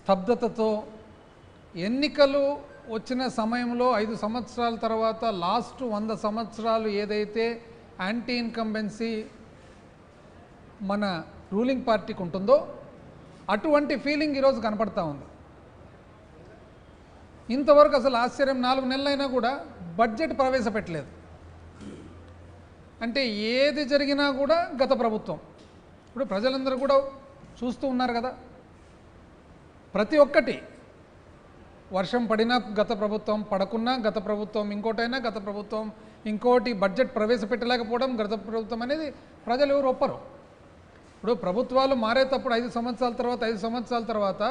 స్తబ్దతతో ఎన్నికలు వచ్చిన సమయంలో 5 సంవత్సరాల తర్వాత లాస్ట్ 100 సంవత్సరాలు ఏదైతే యాంటీ ఇన్కంబెన్సీ మన రూలింగ్ పార్టీకి ఉంటుందో అటువంటి ఫీలింగ్ ఈరోజు కనపడతా ఉంది. ఇంతవరకు అసలు ఆశ్చర్యం 4 నెలలైనా కూడా బడ్జెట్ ప్రవేశపెట్టలేదు. అంటే ఏది జరిగినా కూడా గత ప్రభుత్వం. ఇప్పుడు ప్రజలందరూ కూడా చూస్తూ ఉన్నారు కదా, ప్రతి ఒక్కటి వర్షం పడినా గత ప్రభుత్వం, పడకున్నా గత ప్రభుత్వం, ఇంకోటైనా గత ప్రభుత్వం, ఇంకోటి బడ్జెట్ ప్రవేశపెట్టలేకపోవడం గత ప్రభుత్వం అనేది ప్రజలు ఎవరు ఒప్పరు. ఇప్పుడు ప్రభుత్వాలు మారేటప్పుడు 5 సంవత్సరాల తర్వాత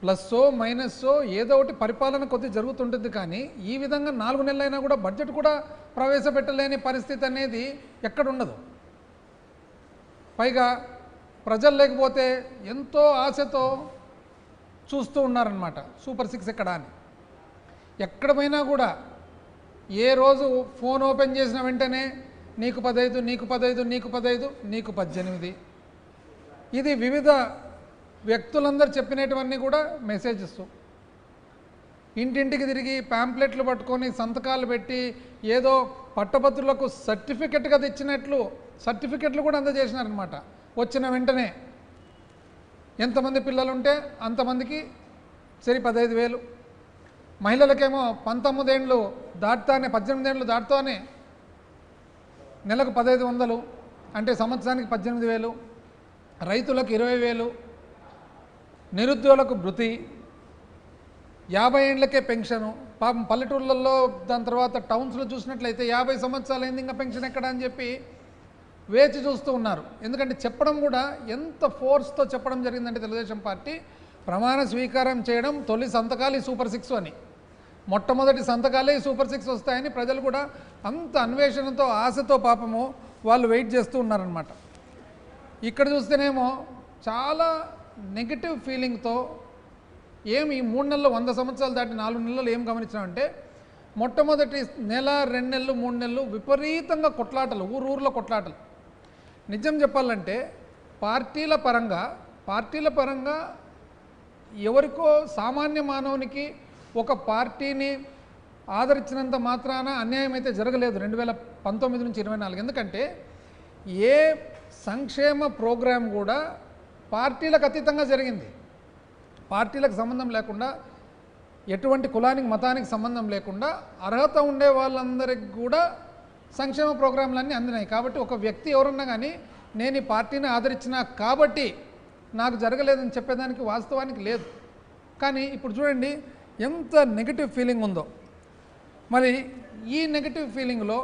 ప్లస్సో మైనస్సో ఏదో ఒకటి పరిపాలన కొద్ది జరుగుతుంటుంది. కానీ ఈ విధంగా 4 నెలలైనా కూడా బడ్జెట్ కూడా ప్రవేశపెట్టలేని పరిస్థితి అనేది ఎక్కడుండదు. పైగా ప్రజలు లేకపోతే ఎంతో ఆశతో చూస్తూ ఉన్నారనమాట సూపర్ 6 ఎక్కడ అని. ఎక్కడ పోయినా కూడా ఏ రోజు ఫోన్ ఓపెన్ చేసిన వెంటనే నీకు 15, నీకు 15, నీకు 15, నీకు 18. ఇది వివిధ వ్యక్తులందరూ చెప్పినటువన్నీ కూడా మెసేజెస్. ఇంటింటికి తిరిగి ప్యాంప్లెట్లు పట్టుకొని సంతకాలు పెట్టి ఏదో పట్టభద్రులకు సర్టిఫికెట్గా తెచ్చినట్లు సర్టిఫికెట్లు కూడా అందజేసినారనమాట. వచ్చిన వెంటనే ఎంతమంది పిల్లలు ఉంటే అంతమందికి సరి 15,000. మహిళలకేమో 19 ఏళ్ళు దాటుతానే 18 ఏళ్ళు దాటుతానే నెలకు 1,500, అంటే సంవత్సరానికి 18,000. రైతులకు 20,000, నిరుద్యోగులకు భృతి, 50 ఏళ్ళకే పెన్షను. పాపం పల్లెటూళ్ళల్లో దాని తర్వాత టౌన్స్లో చూసినట్లయితే 50 సంవత్సరాలు అయింది ఇంకా పెన్షన్ ఎక్కడ అని చెప్పి వేచి చూస్తూ ఉన్నారు. ఎందుకంటే చెప్పడం కూడా ఎంత ఫోర్స్తో చెప్పడం జరిగిందంటే తెలుగుదేశం పార్టీ ప్రమాణ స్వీకారం చేయడం తొలి సంతకాలు ఈ సూపర్ 6 అని, మొట్టమొదటి సంతకాలే ఈ సూపర్ 6 వస్తాయని ప్రజలు కూడా అంత అన్వేషణతో ఆశతో పాపము వాళ్ళు వెయిట్ చేస్తూ ఉన్నారనమాట. ఇక్కడ చూస్తేనేమో చాలా నెగిటివ్ ఫీలింగ్తో ఏమి 3 నెలలు 100 సంవత్సరాలు దాటి 4 నెలలు ఏం గమనించామంటే మొట్టమొదటి నెల 2 నెలలు 3 నెలలు విపరీతంగా కొట్లాటలు, ఊర్లో కొట్లాటలు. నిజం చెప్పాలంటే పార్టీల పరంగా ఎవరికో సామాన్య మానవునికి ఒక పార్టీని ఆదరించినంత మాత్రాన అన్యాయం అయితే జరగలేదు 2019 నుంచి 24. ఎందుకంటే ఏ సంక్షేమ ప్రోగ్రాం కూడా పార్టీలకు అతీతంగా జరిగింది. పార్టీలకు సంబంధం లేకుండా, ఎటువంటి కులానికి మతానికి సంబంధం లేకుండా అర్హత ఉండే వాళ్ళందరికీ కూడా సంక్షేమ ప్రోగ్రాంలన్నీ అందినాయి. కాబట్టి ఒక వ్యక్తి ఎవరన్నా కానీ నేను ఈ పార్టీని ఆదరించినా కాబట్టి నాకు జరగలేదని చెప్పేదానికి వాస్తవానికి లేదు. కానీ ఇప్పుడు చూడండి ఎంత నెగిటివ్ ఫీలింగ్ ఉందో. మరి ఈ నెగిటివ్ ఫీలింగ్లో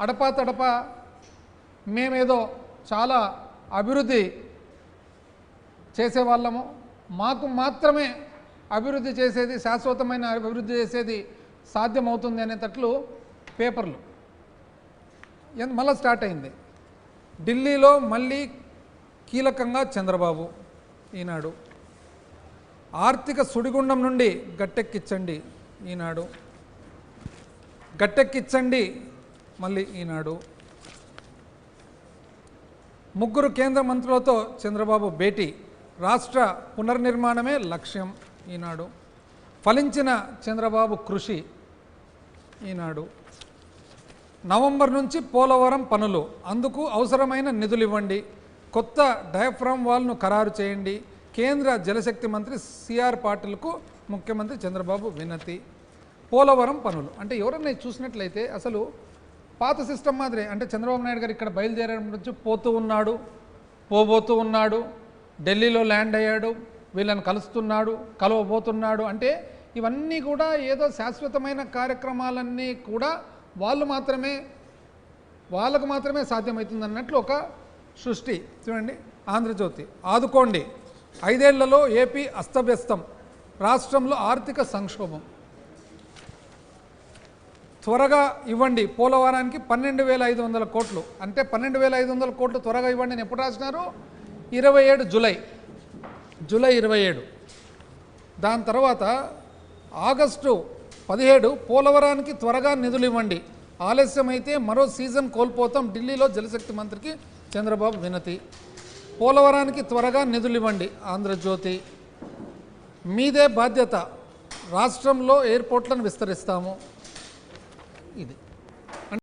అడపా మేమేదో చాలా అభివృద్ధి చేసేవాళ్ళము, మాకు మాత్రమే అభివృద్ధి చేసేది, శాశ్వతమైన అభివృద్ధి చేసేది సాధ్యమవుతుంది అనేటట్లు పేపర్లు మళ్ళీ స్టార్ట్ అయింది. ఢిల్లీలో మళ్ళీ కీలకంగా చంద్రబాబు ఈనాడు. ఆర్థిక సుడిగుండం నుండి గట్టెక్కించండి ఈనాడు. గట్టెక్కించండి మళ్ళీ ఈనాడు. 3 కేంద్ర మంత్రులతో చంద్రబాబు భేటీ, రాష్ట్ర పునర్నిర్మాణమే లక్ష్యం ఈనాడు. ఫలించిన చంద్రబాబు కృషి ఈనాడు. నవంబర్ నుంచి పోలవరం పనులు, అందుకు అవసరమైన నిధులు ఇవ్వండి, కొత్త డయాఫ్రామ్ వాల్ను ఖరారు చేయండి, కేంద్ర జలశక్తి మంత్రి సిఆర్ పాటిల్కు ముఖ్యమంత్రి చంద్రబాబు వినతి. పోలవరం పనులు అంటే ఎవరన్నా చూసినట్లయితే అసలు పాత సిస్టమ్ మాదిరే. అంటే చంద్రబాబు నాయుడు గారు ఇక్కడ బయలుదేరడం నుంచి పోతూ ఉన్నాడు, పోబోతూ ఉన్నాడు, ఢిల్లీలో ల్యాండ్ అయ్యాడు, వీళ్ళని కలుస్తున్నాడు, కలవబోతున్నాడు. అంటే ఇవన్నీ కూడా ఏదో శాశ్వతమైన కార్యక్రమాలన్నీ కూడా వాళ్ళకు మాత్రమే సాధ్యమవుతుంది అన్నట్లు ఒక సృష్టి. చూడండి, ఆంధ్రజ్యోతి, ఆదుకోండి 5 ఏళ్లలో ఏపీ అస్తవ్యస్తం, రాష్ట్రంలో ఆర్థిక సంక్షోభం, త్వరగా ఇవ్వండి పోలవరానికి 12,500 కోట్లు. అంటే 12,500 కోట్లు త్వరగా ఇవ్వండి అని ఎప్పుడు రాసినారు? 27 జూలై 27. దాని తర్వాత ఆగస్టు 17 పోలవరానికి త్వరగా నిధులు ఇవ్వండి, ఆలస్యమైతే మరో సీజన్ కోల్పోతాం, ఢిల్లీలో జలశక్తి మంత్రికి చంద్రబాబు వినతి. పోలవరానికి త్వరగా నిధులు ఇవ్వండి ఆంధ్రజ్యోతి. మీదే బాధ్యత, రాష్ట్రంలో ఎయిర్పోర్ట్లను విస్తరిస్తాము. ఇది